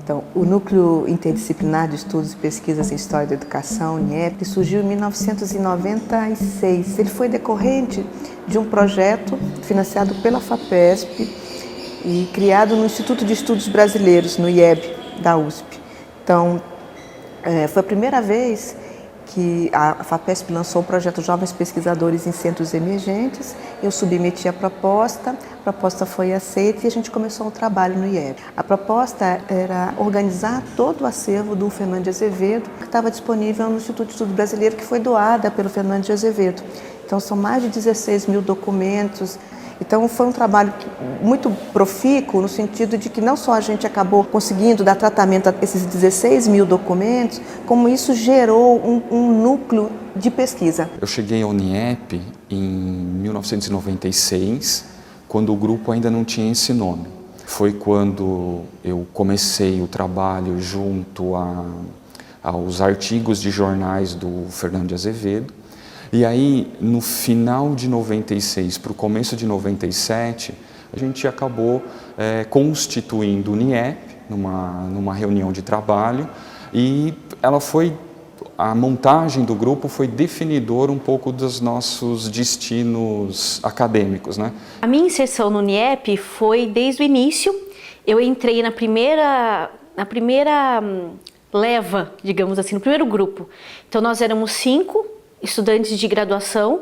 Então, o Núcleo Interdisciplinar de Estudos e Pesquisas em História da Educação, NIEP, surgiu em 1996. Ele foi decorrente de um projeto financiado pela FAPESP e criado no Instituto de Estudos Brasileiros, no IEB, da USP. Então, foi a primeira vez que a FAPESP lançou o projeto Jovens Pesquisadores em Centros Emergentes. Eu submeti a proposta foi aceita e a gente começou um trabalho no IEB. A proposta era organizar todo o acervo do Fernando de Azevedo, que estava disponível no Instituto de Estudo Brasileiro, que foi doada pelo Fernando de Azevedo. Então, são mais de 16 mil documentos. Então, foi um trabalho muito profícuo, no sentido de que não só a gente acabou conseguindo dar tratamento a esses 16 mil documentos, como isso gerou um núcleo de pesquisa. Eu cheguei ao NIEP em 1996, quando o grupo ainda não tinha esse nome. Foi quando eu comecei o trabalho junto aos artigos de jornais do Fernando de Azevedo. E aí, no final de 96 para o começo de 97, a gente acabou constituindo o NIEP numa reunião de trabalho, e a montagem do grupo foi definidor um pouco dos nossos destinos acadêmicos, né? A minha inserção no NIEP foi desde o início. Eu entrei na primeira leva, digamos assim, no primeiro grupo. Então, nós éramos 5 estudantes de graduação,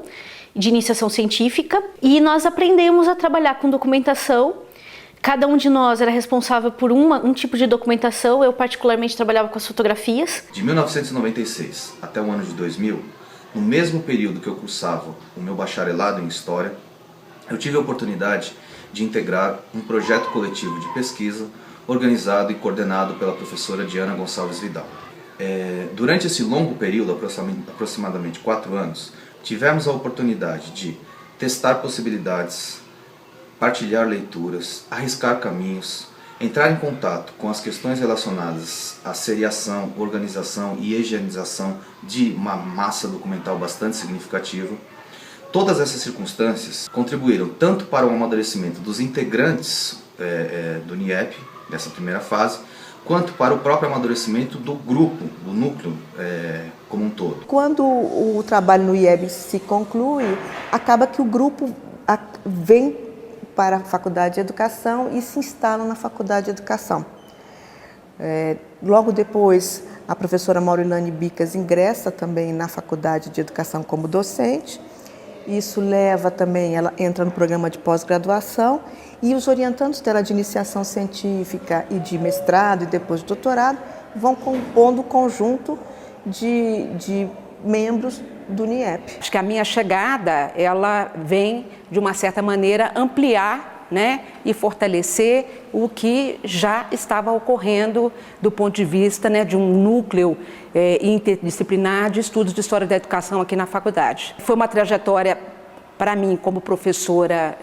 de iniciação científica, e nós aprendemos a trabalhar com documentação. Cada um de nós era responsável por um tipo de documentação. Eu particularmente trabalhava com as fotografias. De 1996 até o ano de 2000, no mesmo período que eu cursava o meu bacharelado em História, eu tive a oportunidade de integrar um projeto coletivo de pesquisa organizado e coordenado pela professora Diana Gonçalves Vidal. Durante esse longo período, aproximadamente 4 anos, tivemos a oportunidade de testar possibilidades, partilhar leituras, arriscar caminhos, entrar em contato com as questões relacionadas à seriação, organização e higienização de uma massa documental bastante significativa. Todas essas circunstâncias contribuíram tanto para o amadurecimento dos integrantes do NIEP, dessa primeira fase, quanto para o próprio amadurecimento do grupo, do núcleo como um todo. Quando o trabalho no IEB se conclui, acaba que o grupo vem para a Faculdade de Educação e se instala na Faculdade de Educação. Logo depois, a professora Maurilane Bicas ingressa também na Faculdade de Educação como docente. Isso leva também, ela entra no programa de pós-graduação, e os orientandos dela de iniciação científica e de mestrado e depois de doutorado vão compondo o conjunto de membros do NIEP. Acho que a minha chegada, ela vem, de uma certa maneira, ampliar, né, e fortalecer o que já estava ocorrendo do ponto de vista, né, de um núcleo interdisciplinar de estudos de história da educação aqui na faculdade. Foi uma trajetória, para mim, como professora,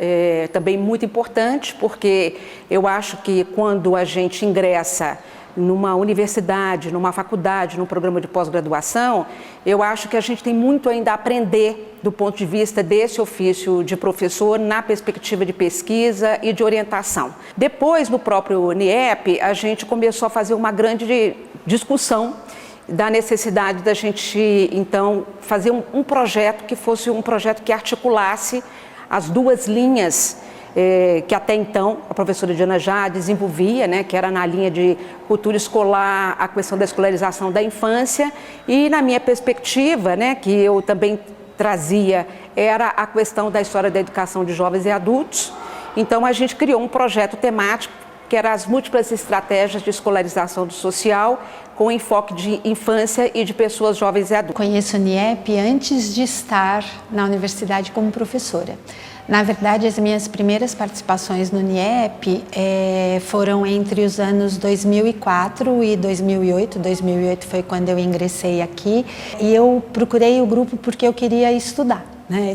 também muito importante, porque eu acho que quando a gente ingressa numa universidade, numa faculdade, num programa de pós-graduação, eu acho que a gente tem muito ainda a aprender do ponto de vista desse ofício de professor na perspectiva de pesquisa e de orientação. Depois, no próprio NIEP, a gente começou a fazer uma grande discussão da necessidade da gente, então, fazer um projeto que fosse um projeto que articulasse as duas linhas que até então a professora Diana já desenvolvia, né, que era na linha de cultura escolar, a questão da escolarização da infância, e na minha perspectiva, né, que eu também trazia, era a questão da história da educação de jovens e adultos. Então a gente criou um projeto temático que era as múltiplas estratégias de escolarização do social, com enfoque de infância e de pessoas jovens e adultos. Conheço o NIEP antes de estar na universidade como professora. Na verdade, as minhas primeiras participações no NIEP foram entre os anos 2004 e 2008. 2008 foi quando eu ingressei aqui, e eu procurei o grupo porque eu queria estudar.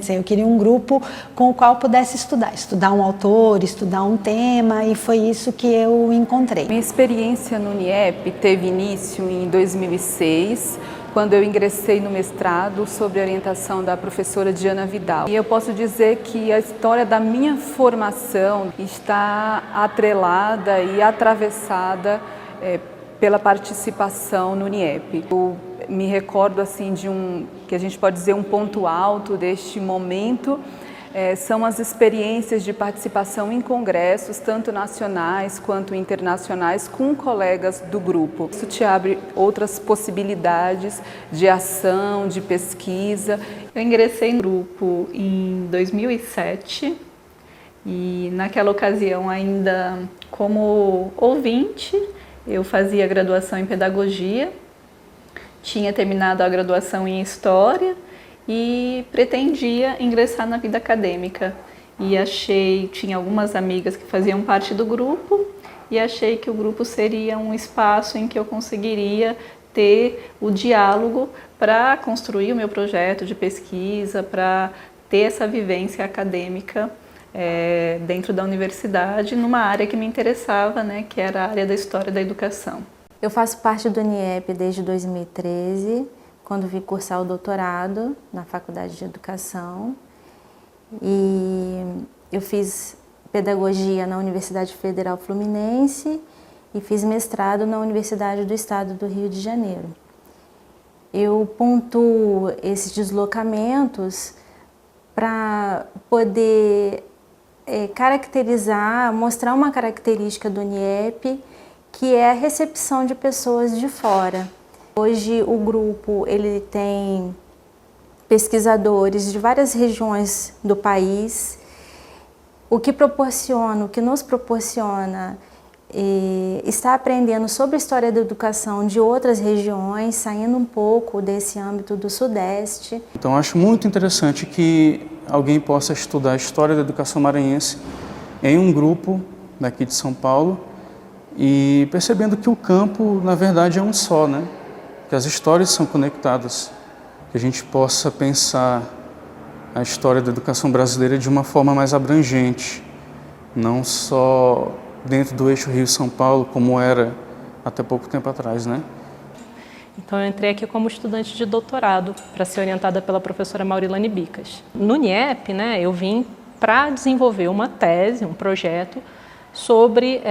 Eu queria um grupo com o qual pudesse estudar um autor, estudar um tema, e foi isso que eu encontrei. Minha experiência no NIEP teve início em 2006, quando eu ingressei no mestrado sob orientação da professora Diana Vidal. E eu posso dizer que a história da minha formação está atrelada e atravessada pela participação no NIEP. Eu me recordo assim de que a gente pode dizer um ponto alto deste momento, são as experiências de participação em congressos, tanto nacionais quanto internacionais, com colegas do grupo. Isso te abre outras possibilidades de ação, de pesquisa. Eu ingressei no grupo em 2007 e naquela ocasião ainda como ouvinte, eu fazia graduação em pedagogia, tinha terminado a graduação em História e pretendia ingressar na vida acadêmica. E tinha algumas amigas que faziam parte do grupo e achei que o grupo seria um espaço em que eu conseguiria ter o diálogo para construir o meu projeto de pesquisa, para ter essa vivência acadêmica dentro da universidade, numa área que me interessava, né, que era a área da História da Educação. Eu faço parte do NIEP desde 2013, quando vim cursar o doutorado na Faculdade de Educação. E eu fiz pedagogia na Universidade Federal Fluminense e fiz mestrado na Universidade do Estado do Rio de Janeiro. Eu pontuo esses deslocamentos para poder caracterizar, mostrar uma característica do NIEP, que é a recepção de pessoas de fora. Hoje o grupo ele tem pesquisadores de várias regiões do país, o que nos proporciona estar aprendendo sobre a história da educação de outras regiões, saindo um pouco desse âmbito do Sudeste. Então acho muito interessante que alguém possa estudar a história da educação maranhense em um grupo daqui de São Paulo e percebendo que o campo, na verdade, é um só, né? Que as histórias são conectadas, que a gente possa pensar a história da educação brasileira de uma forma mais abrangente, não só dentro do eixo Rio-São Paulo, como era até pouco tempo atrás, né? Então, eu entrei aqui como estudante de doutorado para ser orientada pela professora Maurilane Bicas. No NIEP, né, eu vim para desenvolver uma tese, um projeto sobre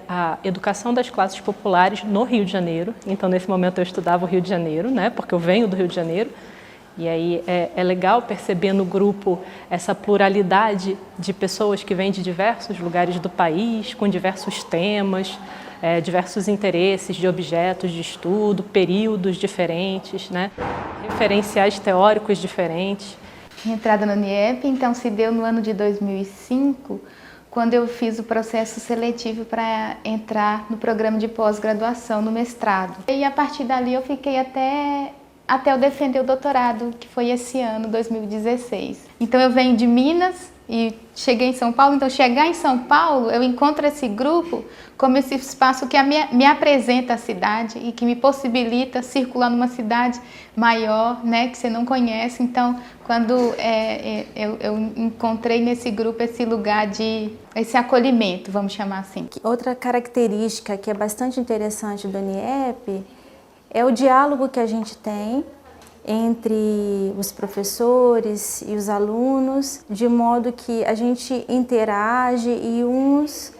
a educação das classes populares no Rio de Janeiro. Então, nesse momento, eu estudava o Rio de Janeiro, né, porque eu venho do Rio de Janeiro. E aí é legal perceber no grupo essa pluralidade de pessoas que vêm de diversos lugares do país, com diversos temas, diversos interesses de objetos de estudo, períodos diferentes, né? Referenciais teóricos diferentes. Minha entrada no NIEP, então, se deu no ano de 2005, quando eu fiz o processo seletivo para entrar no programa de pós-graduação, no mestrado. E a partir dali eu fiquei até eu defender o doutorado, que foi esse ano, 2016. Então eu venho de Minas e cheguei em São Paulo. Então chegar em São Paulo, eu encontro esse grupo como esse espaço que me apresenta a cidade e que me possibilita circular numa cidade maior, né, que você não conhece. Então, quando eu encontrei nesse grupo esse lugar esse acolhimento, vamos chamar assim. Outra característica que é bastante interessante do NIEP é o diálogo que a gente tem entre os professores e os alunos, de modo que a gente interage e uns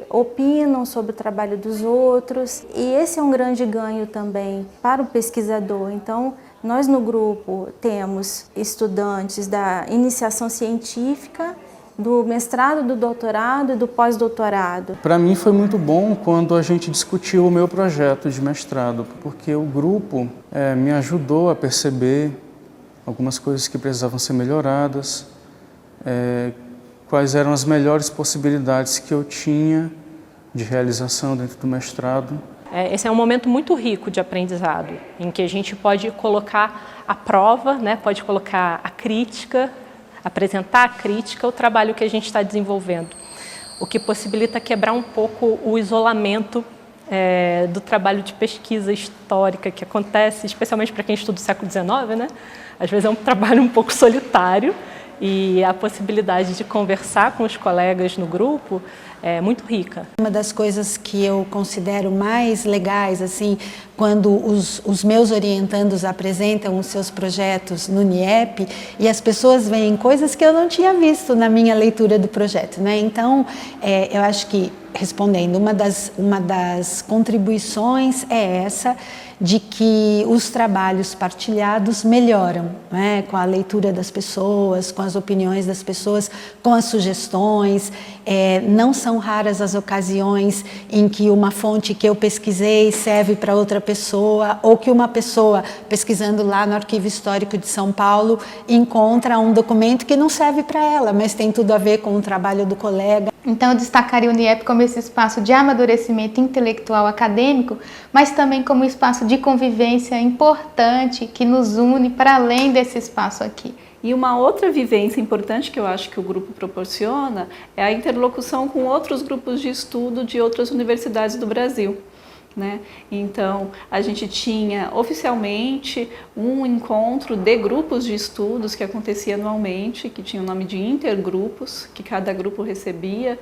opinam sobre o trabalho dos outros. E esse é um grande ganho também para o pesquisador. Então, nós no grupo temos estudantes da iniciação científica, do mestrado, do doutorado e do pós-doutorado. Para mim foi muito bom quando a gente discutiu o meu projeto de mestrado, porque o grupo me ajudou a perceber algumas coisas que precisavam ser melhoradas, quais eram as melhores possibilidades que eu tinha de realização dentro do mestrado. Esse é um momento muito rico de aprendizado, em que a gente pode colocar à prova, né, pode colocar a crítica, apresentar a crítica, o trabalho que a gente está desenvolvendo, o que possibilita quebrar um pouco o isolamento do trabalho de pesquisa histórica que acontece, especialmente para quem estuda o século XIX, né? Às vezes é um trabalho um pouco solitário e a possibilidade de conversar com os colegas no grupo é muito rica. Uma das coisas que eu considero mais legais, assim, quando os meus orientandos apresentam os seus projetos no NIEP e as pessoas veem coisas que eu não tinha visto na minha leitura do projeto, né? Então, eu acho que respondendo, uma das contribuições é essa, de que os trabalhos partilhados melhoram, né? Com a leitura das pessoas, com as opiniões das pessoas, com as sugestões. Não são raras as ocasiões em que uma fonte que eu pesquisei serve para outra pessoa, ou que uma pessoa pesquisando lá no Arquivo Histórico de São Paulo encontra um documento que não serve para ela, mas tem tudo a ver com o trabalho do colega. Então, eu destacaria o NIEP como esse espaço de amadurecimento intelectual acadêmico, mas também como um espaço de convivência importante que nos une para além desse espaço aqui. E uma outra vivência importante que eu acho que o grupo proporciona é a interlocução com outros grupos de estudo de outras universidades do Brasil, né? Então, a gente tinha oficialmente um encontro de grupos de estudos que acontecia anualmente, que tinha o nome de intergrupos, que cada grupo recebia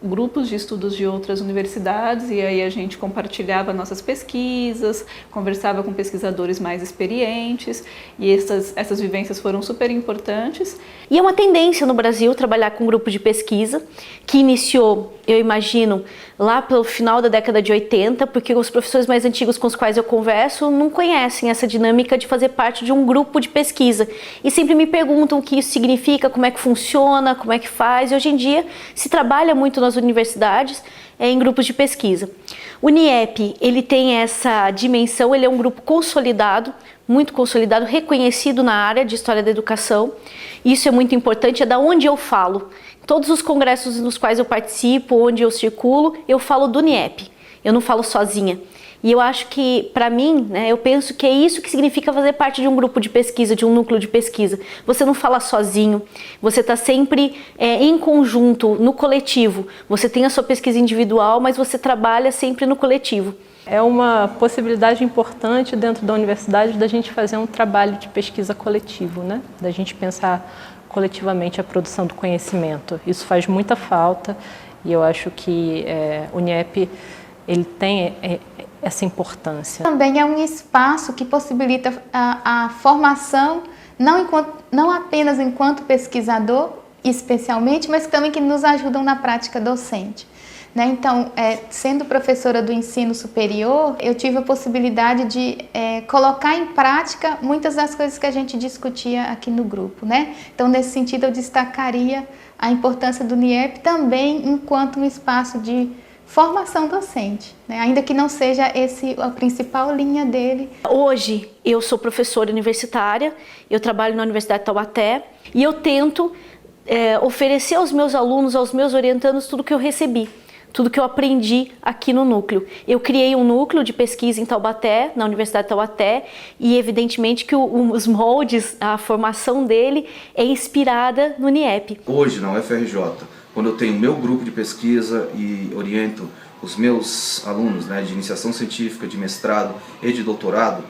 grupos de estudos de outras universidades, e aí a gente compartilhava nossas pesquisas, conversava com pesquisadores mais experientes, e essas vivências foram super importantes. E é uma tendência no Brasil trabalhar com um grupo de pesquisa, que iniciou, eu imagino, lá pelo final da década de 80, porque os professores mais antigos com os quais eu converso não conhecem essa dinâmica de fazer parte de um grupo de pesquisa. E sempre me perguntam o que isso significa, como é que funciona, como é que faz. E hoje em dia se trabalha muito nas universidades em grupos de pesquisa. O NIEP, ele tem essa dimensão, ele é um grupo consolidado, muito consolidado, reconhecido na área de História da Educação. Isso é muito importante, é da onde eu falo. Todos os congressos nos quais eu participo, onde eu circulo, eu falo do NIEP. Eu não falo sozinha. E eu acho que, para mim, né, eu penso que é isso que significa fazer parte de um grupo de pesquisa, de um núcleo de pesquisa. Você não fala sozinho, você está sempre em conjunto, no coletivo. Você tem a sua pesquisa individual, mas você trabalha sempre no coletivo. É uma possibilidade importante dentro da universidade da gente fazer um trabalho de pesquisa coletivo, né? Da gente pensar coletivamente a produção do conhecimento. Isso faz muita falta e eu acho que o NIEP ele tem essa importância. Também é um espaço que possibilita a formação, não apenas enquanto pesquisador, especialmente, mas também que nos ajudam na prática docente. Né? Então, sendo professora do ensino superior, eu tive a possibilidade de colocar em prática muitas das coisas que a gente discutia aqui no grupo. Né? Então, nesse sentido, eu destacaria a importância do NIEP também enquanto um espaço de formação docente, né? Ainda que não seja a principal linha dele. Hoje, eu sou professora universitária, eu trabalho na Universidade de Taubaté e eu tento oferecer aos meus alunos, aos meus orientandos, tudo que eu recebi. Tudo que eu aprendi aqui no núcleo. Eu criei um núcleo de pesquisa em Taubaté, na Universidade de Taubaté, e evidentemente que os moldes, a formação dele é inspirada no NIEP. Hoje, na UFRJ, quando eu tenho meu grupo de pesquisa e oriento os meus alunos, né, de iniciação científica, de mestrado e de doutorado,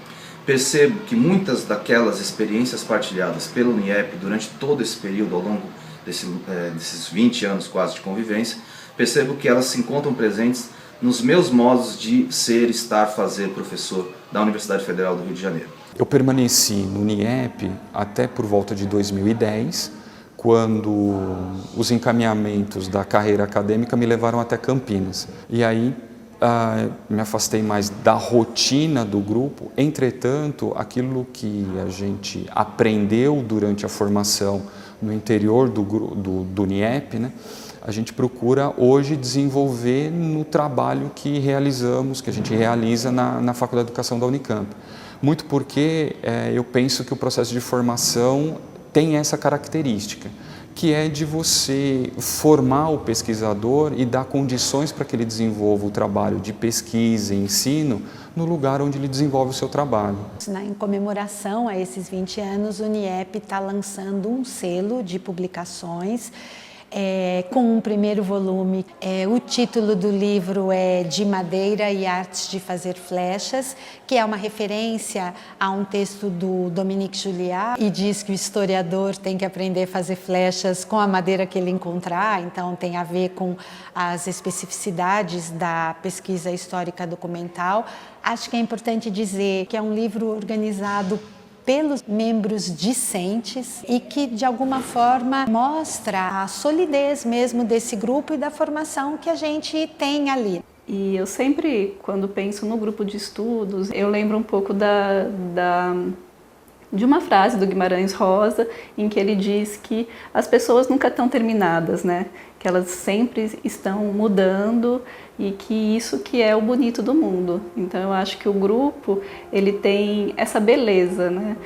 percebo que muitas daquelas experiências partilhadas pelo NIEP durante todo esse período, ao longo desses 20 anos quase de convivência, percebo que elas se encontram presentes nos meus modos de ser, estar, fazer professor da Universidade Federal do Rio de Janeiro. Eu permaneci no NIEP até por volta de 2010, quando os encaminhamentos da carreira acadêmica me levaram até Campinas. E aí me afastei mais da rotina do grupo. Entretanto, aquilo que a gente aprendeu durante a formação no interior do NIEP, né, a gente procura hoje desenvolver no trabalho que realizamos, que a gente realiza na Faculdade de Educação da Unicamp. Muito porque eu penso que o processo de formação tem essa característica, que é de você formar o pesquisador e dar condições para que ele desenvolva o trabalho de pesquisa e ensino no lugar onde ele desenvolve o seu trabalho. Em comemoração a esses 20 anos, o NIEP está lançando um selo de publicações com um primeiro volume. O título do livro é De Madeira e Artes de Fazer Flechas, que é uma referência a um texto do Dominique Julliard, e diz que o historiador tem que aprender a fazer flechas com a madeira que ele encontrar, então tem a ver com as especificidades da pesquisa histórica documental. Acho que é importante dizer que é um livro organizado pelos membros discentes e que de alguma forma mostra a solidez mesmo desse grupo e da formação que a gente tem ali. E eu sempre, quando penso no grupo de estudos, eu lembro um pouco de uma frase do Guimarães Rosa, em que ele diz que as pessoas nunca estão terminadas, né? Que elas sempre estão mudando e que isso que é o bonito do mundo. Então eu acho que o grupo, ele tem essa beleza, né?